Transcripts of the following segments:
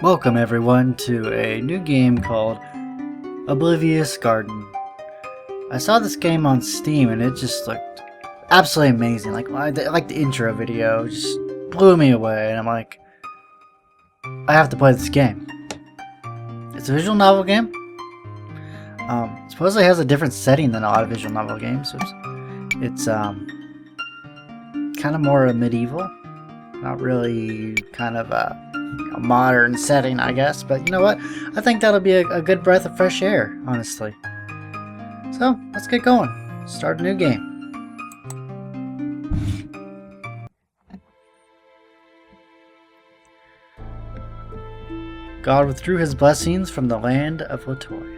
Welcome everyone to a new game called Oblivious Garden. I saw this game on Steam and it just looked absolutely amazing. Like the intro video just blew me away, and I'm like, I have to play this game. It's a visual novel game. Supposedly has a different setting than a lot of visual novel games. It's kind of more medieval, not really kind of a modern setting, I guess, but you know what? I think that'll be a good breath of fresh air, honestly. So, let's get going. Start a new game. God withdrew his blessings from the land of Latoy.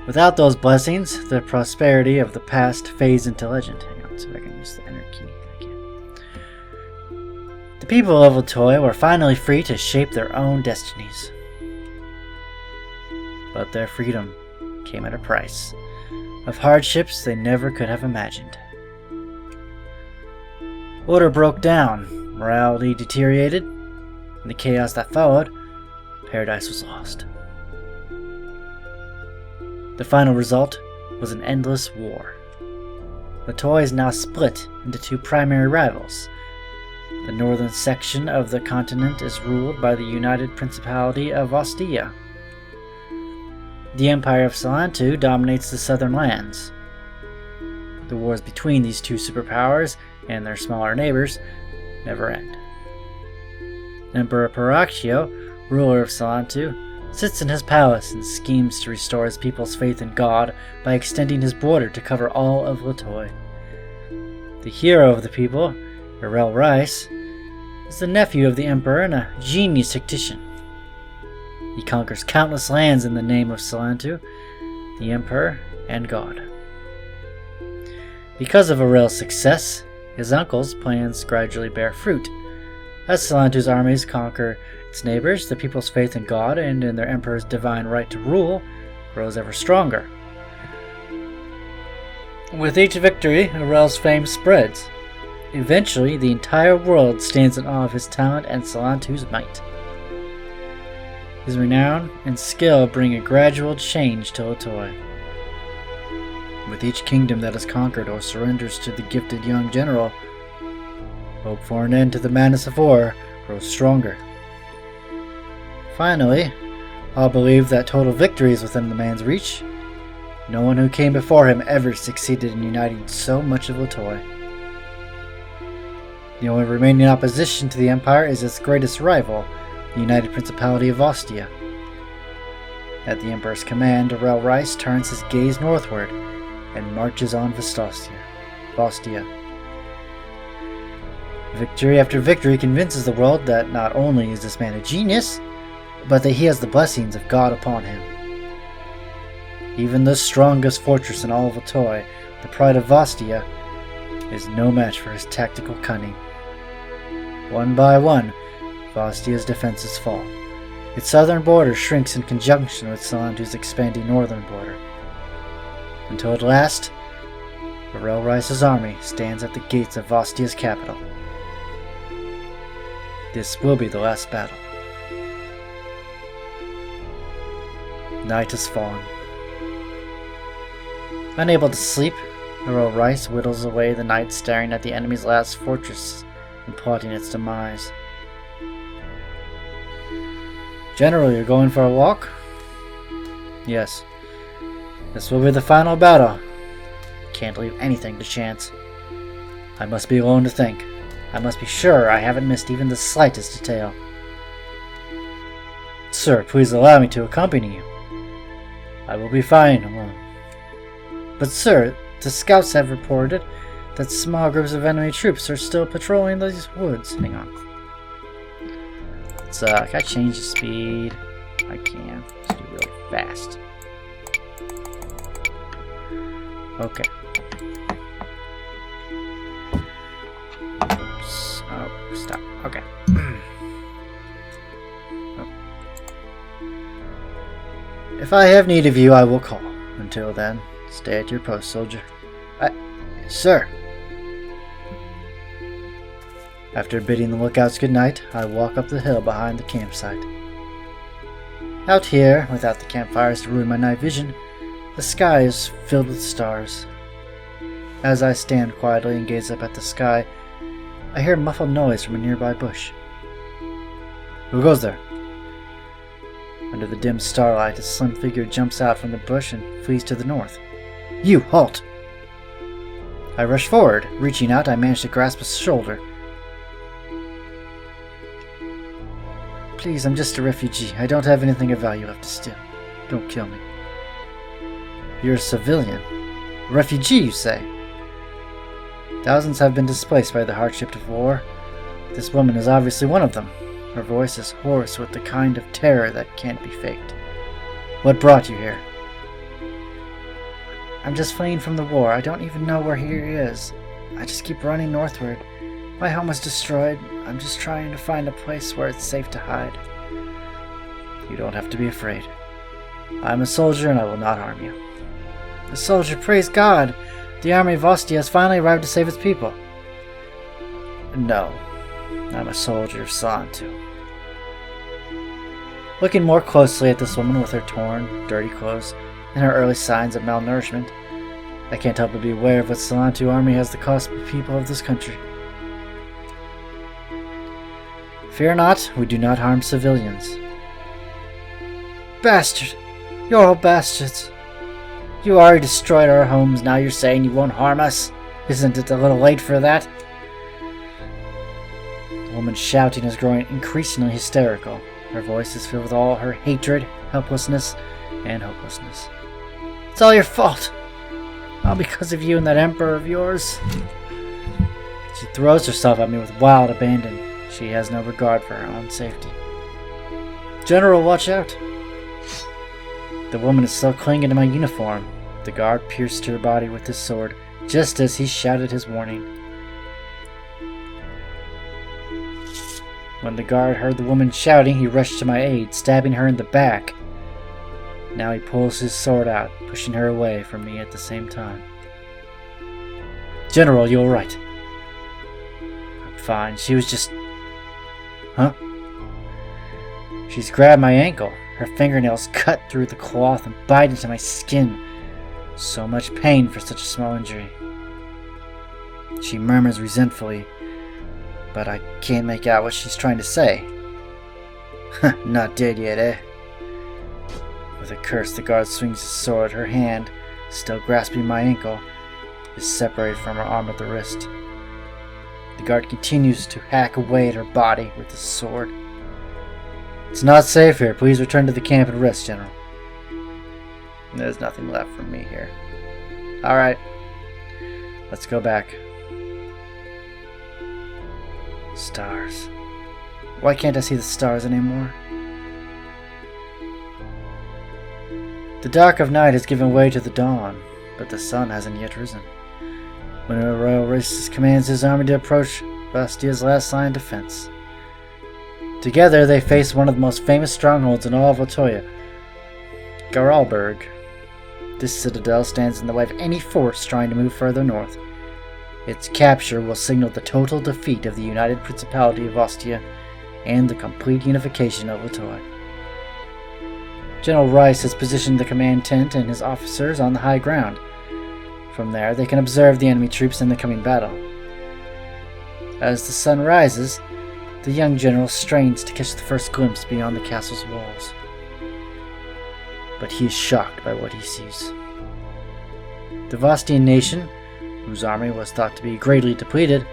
Without those blessings, the prosperity of the past fades into legend. Hang on, so I can use the enter key. The people of Latoy were finally free to shape their own destinies. But their freedom came at a price of hardships they never could have imagined. Order broke down, morality deteriorated, and the chaos that followed, paradise was lost. The final result was an endless war. Latoy is now split into two primary rivals. The northern section of the continent is ruled by the United Principality of Ostia. The Empire of Salantu dominates the southern lands. The wars between these two superpowers and their smaller neighbors never end. Emperor Paracchio, ruler of Salantu, sits in his palace and schemes to restore his people's faith in God by extending his border to cover all of Latoy. The hero of the people, Erel Rice, is the nephew of the Emperor and a genius tactician. He conquers countless lands in the name of Salantu, the Emperor, and God. Because of Erel's success, his uncle's plans gradually bear fruit. As Salantu's armies conquer its neighbors, the people's faith in God and in their Emperor's divine right to rule grows ever stronger. With each victory, Erel's fame spreads. Eventually, the entire world stands in awe of his talent and Salantu's might. His renown and skill bring a gradual change to Latoy. With each kingdom that is conquered or surrenders to the gifted young general, hope for an end to the madness of war grows stronger. Finally, all believe that total victory is within the man's reach. No one who came before him ever succeeded in uniting so much of Latoy. The only remaining opposition to the Empire is its greatest rival, the United Principality of Ostia. At the Emperor's command, Erel Rice turns his gaze northward and marches on Vostia. Victory after victory convinces the world that not only is this man a genius, but that he has the blessings of God upon him. Even the strongest fortress in all of Latoy, the pride of Vostia, is no match for his tactical cunning. One by one, Vostia's defenses fall. Its southern border shrinks in conjunction with Salantu's expanding northern border, until at last, Erel Rice's army stands at the gates of Vostia's capital. This will be the last battle. Night has fallen. Unable to sleep, Erel Rice whittles away the night staring at the enemy's last fortress and plotting its demise. General, you're going for a walk? Yes. This will be the final battle. Can't leave anything to chance. I must be alone to think. I must be sure I haven't missed even the slightest detail. Sir, please allow me to accompany you. I will be fine alone. But sir, the scouts have reported that small groups of enemy troops are still patrolling these woods. Hang on. Can I change the speed? I can. Let's do really fast. Okay. Oops. Oh, stop. Okay. Oh. If I have need of you, I will call. Until then, stay at your post, soldier. Sir. After bidding the lookouts good night, I walk up the hill behind the campsite. Out here, without the campfires to ruin my night vision, the sky is filled with stars. As I stand quietly and gaze up at the sky, I hear a muffled noise from a nearby bush. Who goes there? Under the dim starlight, a slim figure jumps out from the bush and flees to the north. You, halt! I rush forward. Reaching out, I manage to grasp his shoulder. Please, I'm just a refugee. I don't have anything of value left to steal. Don't kill me. You're a civilian. A refugee, you say? Thousands have been displaced by the hardship of war. This woman is obviously one of them. Her voice is hoarse with the kind of terror that can't be faked. What brought you here? I'm just fleeing from the war. I don't even know where here is. I just keep running northward. My home was destroyed. I'm just trying to find a place where it's safe to hide. You don't have to be afraid. I'm a soldier and I will not harm you. A soldier, praise God! The army of Ostia has finally arrived to save its people. No, I'm a soldier of Salantu. Looking more closely at this woman with her torn, dirty clothes and her early signs of malnourishment, I can't help but be aware of what Salantu army has to cost the people of this country. Fear not, we do not harm civilians. Bastard! You're all bastards! You already destroyed our homes, now you're saying you won't harm us? Isn't it a little late for that? The woman's shouting is growing increasingly hysterical. Her voice is filled with all her hatred, helplessness, and hopelessness. It's all your fault! All because of you and that emperor of yours. She throws herself at me with wild abandon. She has no regard for her own safety. General, watch out! The woman is still clinging to my uniform. The guard pierced her body with his sword, just as he shouted his warning. When the guard heard the woman shouting, he rushed to my aid, stabbing her in the back. Now he pulls his sword out, pushing her away from me at the same time. General, you alright? I'm fine. She was just... Huh? She's grabbed my ankle. Her fingernails cut through the cloth and bite into my skin. So much pain for such a small injury. She murmurs resentfully, but I can't make out what she's trying to say. Not dead yet, eh? With a curse, the guard swings his sword. Her hand, still grasping my ankle, is separated from her arm at the wrist. The guard continues to hack away at her body with his sword. It's not safe here. Please return to the camp and rest, General. There's nothing left for me here. Alright. Let's go back. Stars. Why can't I see the stars anymore? The dark of night has given way to the dawn, but the sun hasn't yet risen. When a royal racist commands his army to approach Bastia's last line of defense. Together they face one of the most famous strongholds in all of Latoya, Garalberg. This citadel stands in the way of any force trying to move further north. Its capture will signal the total defeat of the United Principality of Ostia and the complete unification of Latoy. General Rice has positioned the command tent and his officers on the high ground. From there, they can observe the enemy troops in the coming battle. As the sun rises, the young general strains to catch the first glimpse beyond the castle's walls. But he is shocked by what he sees. The Vostian nation, whose army was thought to be greatly depleted,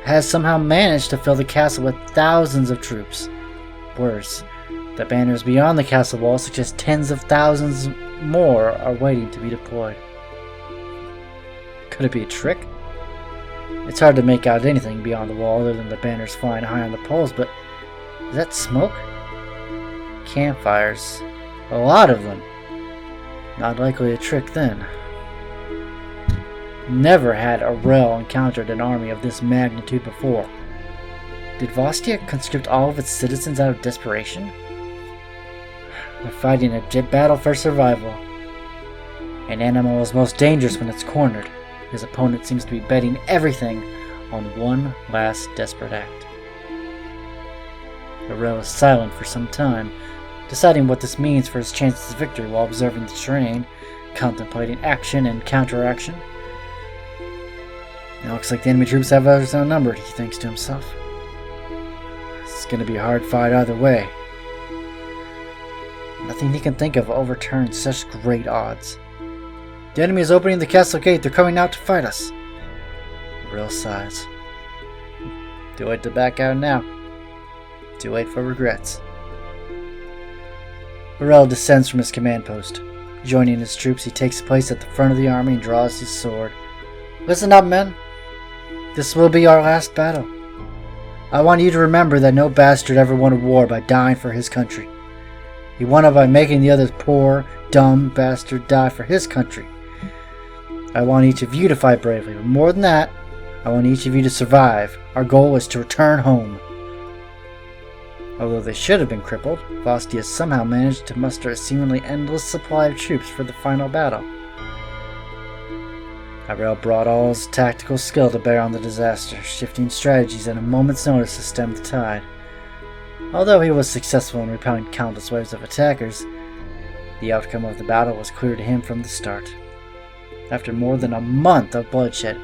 has somehow managed to fill the castle with thousands of troops. Worse, the banners beyond the castle walls suggest tens of thousands more are waiting to be deployed. Could it be a trick? It's hard to make out anything beyond the wall other than the banners flying high on the poles, but is that smoke? Campfires. A lot of them. Not likely a trick then. Never had Aurel encountered an army of this magnitude before. Did Vostia conscript all of its citizens out of desperation? They're fighting a battle for survival. An animal is most dangerous when it's cornered. His opponent seems to be betting everything on one last desperate act. Arel is silent for some time, deciding what this means for his chances of victory while observing the terrain, contemplating action and counteraction. It looks like the enemy troops have others outnumbered, he thinks to himself. It's going to be a hard fight either way. Nothing he can think of will overturn such great odds. The enemy is opening the castle gate. They're coming out to fight us. Arel sighs. Too late to back out now. Too late for regrets. Arel descends from his command post. Joining his troops, he takes place at the front of the army and draws his sword. Listen up, men. This will be our last battle. I want you to remember that no bastard ever won a war by dying for his country. He won it by making the other poor, dumb bastard die for his country. I want each of you to fight bravely, but more than that, I want each of you to survive. Our goal is to return home. Although they should have been crippled, Vostia somehow managed to muster a seemingly endless supply of troops for the final battle. Arel brought all his tactical skill to bear on the disaster, shifting strategies at a moment's notice to stem the tide. Although he was successful in repelling countless waves of attackers, the outcome of the battle was clear to him from the start. After more than a month of bloodshed,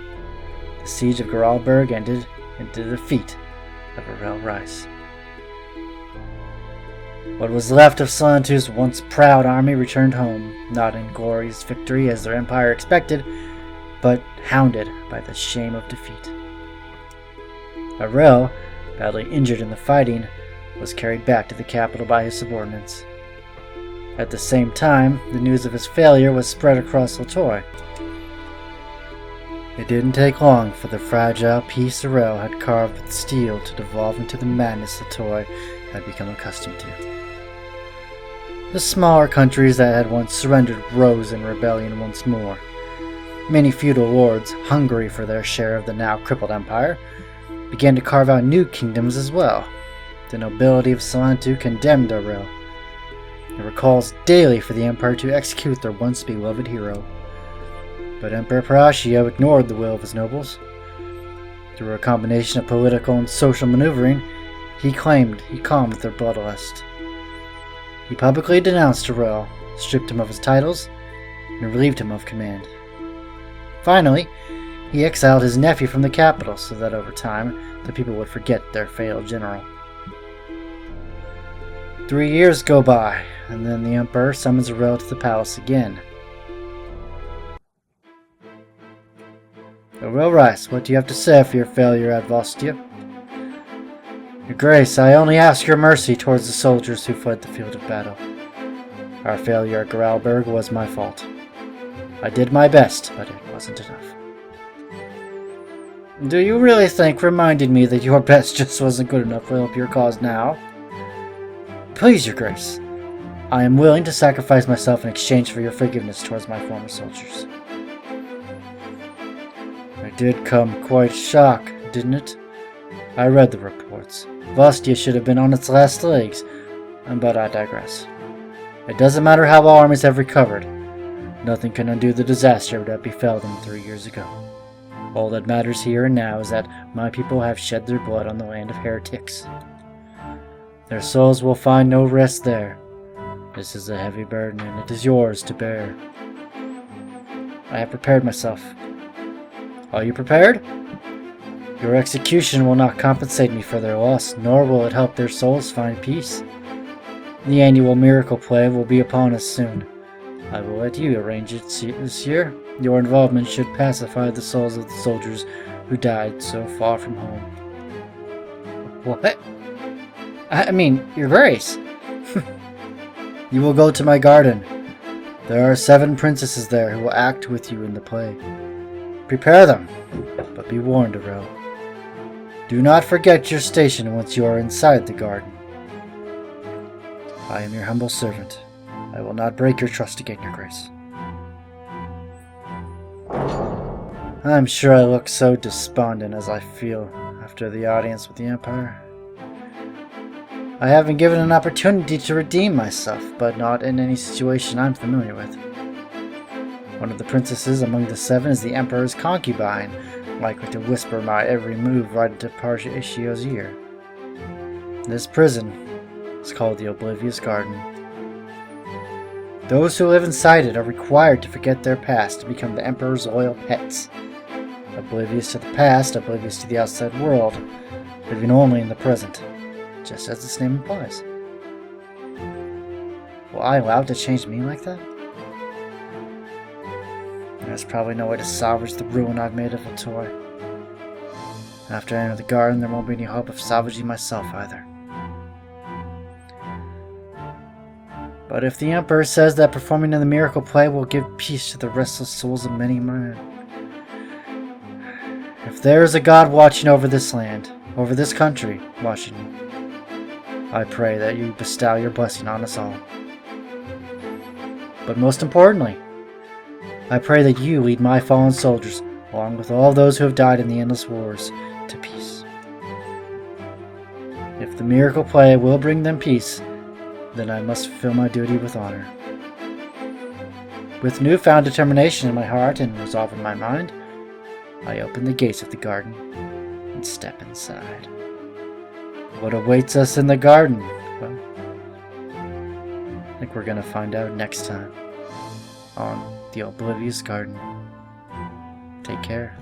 the siege of Geralberg ended in the defeat of Arel Rice. What was left of Salantu's once proud army returned home, not in glorious victory as their empire expected, but hounded by the shame of defeat. Arel, badly injured in the fighting, was carried back to the capital by his subordinates. At the same time, the news of his failure was spread across Latoy. It didn't take long for the fragile piece Arel had carved with steel to devolve into the madness Latoy had become accustomed to. The smaller countries that had once surrendered rose in rebellion once more. Many feudal lords, hungry for their share of the now crippled empire, began to carve out new kingdoms as well. The nobility of Salantu condemned Arel. There were calls daily for the empire to execute their once beloved hero. But Emperor Parashio ignored the will of his nobles. Through a combination of political and social maneuvering, he claimed he calmed their bloodlust. He publicly denounced Arel, stripped him of his titles, and relieved him of command. Finally, he exiled his nephew from the capital so that over time the people would forget their failed general. 3 years go by, and then the Emperor summons Arel to the palace again. Arel Rice, what do you have to say for your failure at Vostia? Your Grace, I only ask your mercy towards the soldiers who fled the field of battle. Our failure at Geralberg was my fault. I did my best, but it wasn't enough. Do you really think reminding me that your best just wasn't good enough will help your cause now? Please, your Grace. I am willing to sacrifice myself in exchange for your forgiveness towards my former soldiers. It did come quite shock, didn't it? I read the reports. Vostia should have been on its last legs, but I digress. It doesn't matter how all armies have recovered. Nothing can undo the disaster that befell them 3 years ago. All that matters here and now is that my people have shed their blood on the land of heretics. Their souls will find no rest there. This is a heavy burden, and it is yours to bear. I have prepared myself. Are you prepared? Your execution will not compensate me for their loss, nor will it help their souls find peace. The annual miracle play will be upon us soon. I will let you arrange it this year. Your involvement should pacify the souls of the soldiers who died so far from home. What? I mean, Your Grace. You will go to my garden. There are 7 princesses there who will act with you in the play. Prepare them, but be warned, Arel. Do not forget your station once you are inside the garden. I am your humble servant. I will not break your trust again, Your Grace. I'm sure I look so despondent as I feel after the audience with the Empire. I have been given an opportunity to redeem myself, but not in any situation I'm familiar with. One of the princesses among the 7 is the Emperor's concubine, likely to whisper my every move right into Parshio's ear. This prison is called the Oblivious Garden. Those who live inside it are required to forget their past to become the Emperor's loyal pets. Oblivious to the past, oblivious to the outside world, living only in the present, just as its name implies. Will I allow it to change me like that? There's probably no way to salvage the ruin I've made of a toy. After I enter the garden, there won't be any hope of salvaging myself either. But if the Emperor says that performing in the miracle play will give peace to the restless souls of many men, if there is a God watching over this land, over this country, watching, I pray that you bestow your blessing on us all. But most importantly, I pray that you lead my fallen soldiers, along with all those who have died in the endless wars, to peace. If the miracle play will bring them peace, then I must fulfill my duty with honor. With newfound determination in my heart and resolve in my mind, I open the gates of the garden and step inside. What awaits us in the garden? Well, I think we're going to find out next time on the Oblivious Garden. Take care.